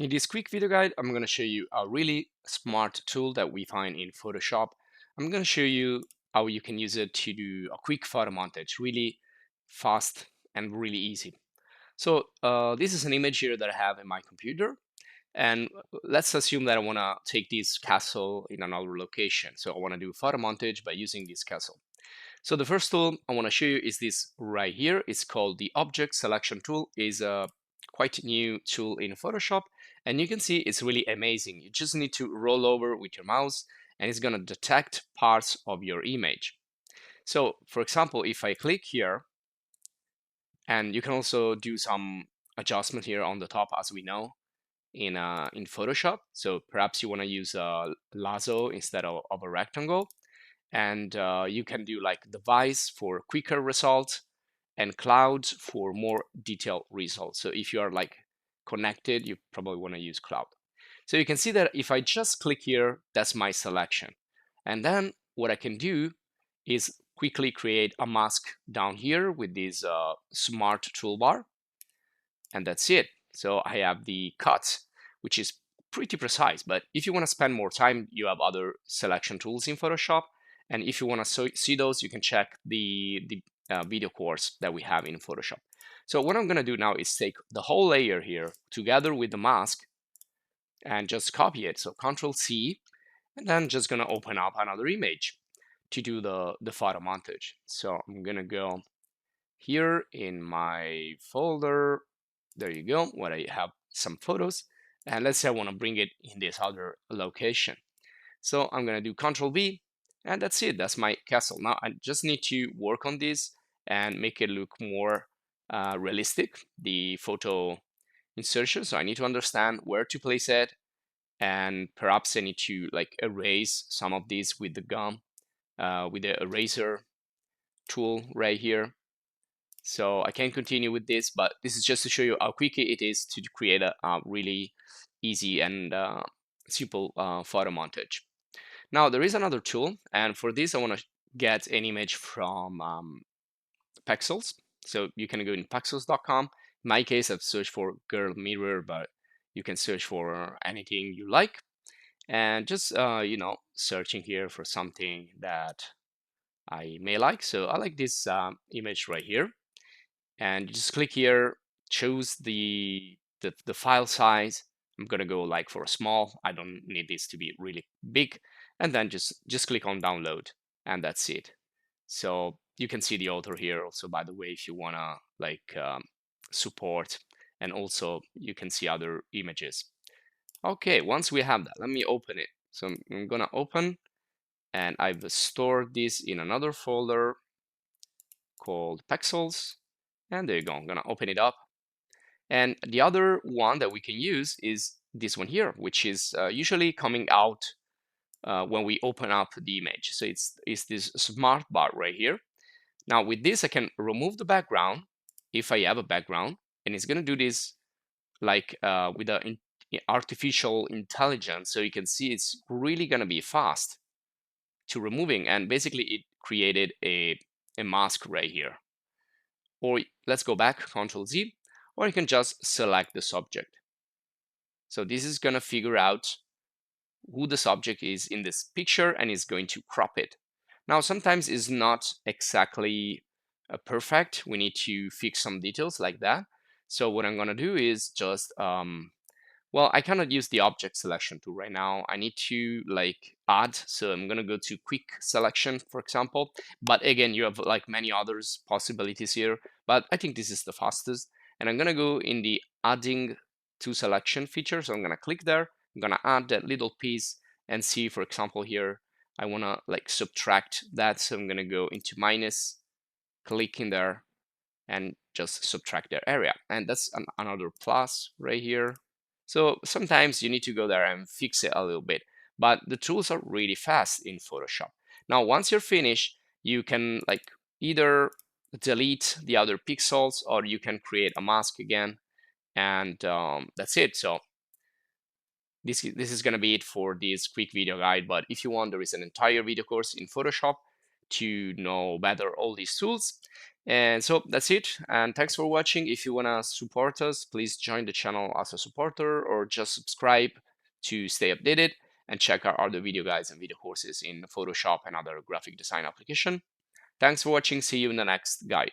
In this quick video guide, I'm going to show you a really smart tool that we find in Photoshop. I'm going to show you how you can use it to do a quick photo montage, really fast and really easy. So this is an image here that I have in my computer. And let's assume that I want to take this castle in another location. So I want to do photo montage by using this castle. So the first tool I want to show you is this right here. It's called the Object Selection Tool. It's a quite new tool in Photoshop, and you can see it's really amazing. You just need to roll over with your mouse, and it's going to detect parts of your image. So, for example, if I click here, and you can also do some adjustment here on the top, as we know in Photoshop. So perhaps you want to use a lasso instead of a rectangle, and you can do like device for quicker results and cloud for more detailed results. So if you are like connected, you probably want to use cloud. So you can see that if I just click here, that's my selection. And then what I can do is quickly create a mask down here with this smart toolbar, and that's it. So I have the cut, which is pretty precise, but if you want to spend more time, you have other selection tools in Photoshop. And if you want to see those, you can check the video course that we have in Photoshop. So what I'm going to do now is take the whole layer here together with the mask and just copy it. So Control C, and then just going to open up another image to do the photo montage. So I'm going to go here in my folder. There you go, where I have some photos. And let's say I want to bring it in this other location. So I'm going to do Control V, and that's it. That's my castle. Now I just need to work on this and make it look more realistic, the photo insertion. So I need to understand where to place it, and perhaps I need to like erase some of these with the gum, with the eraser tool right here. So I can continue with this, but this is just to show you how quick it is to create a really easy and simple photo montage. Now there is another tool, and for this I want to get an image from Pexels. So you can go in Pexels.com. In my case, I've searched for girl mirror, but you can search for anything you like. And just searching here for something that I may like. So I like this image right here, and you just click here, choose the file size. I'm gonna go like for a small. I don't need this to be really big, and then just click on download, and that's it. So you can see the author here also, by the way, if you wanna like support, and also you can see other images. Okay, once we have that, let me open it. So I'm gonna open, and I've stored this in another folder called Pexels. And there you go. I'm gonna open it up. And the other one that we can use is this one here, which is usually coming out when we open up the image. So it's this smart bar right here. Now with this, I can remove the background if I have a background, and it's gonna do this like with the artificial intelligence. So you can see it's really gonna be fast to removing, and basically it created a mask right here. Or let's go back, Control Z, or you can just select the subject. So this is going to figure out who the subject is in this picture, and is going to crop it. Now, sometimes it's not exactly perfect. We need to fix some details like that. So what I'm going to do is just, well, I cannot use the object selection tool right now. I need to like add. So I'm going to go to quick selection, for example. But again, you have like many others possibilities here, but I think this is the fastest. And I'm going to go in the adding to selection feature. So I'm going to click there. I'm going to add that little piece and see, for example, here, I want to like subtract that. So I'm going to go into minus, click in there, and just subtract their area. And that's another plus right here. So sometimes you need to go there and fix it a little bit, but the tools are really fast in Photoshop. Now, once you're finished, you can like either delete the other pixels, or you can create a mask again, and that's it. So this is going to be it for this quick video guide. But if you want, there is an entire video course in Photoshop to know better all these tools. And so that's it. And thanks for watching. If you want to support us, please join the channel as a supporter or just subscribe to stay updated and check our other video guides and video courses in Photoshop and other graphic design application. Thanks for watching. See you in the next guide.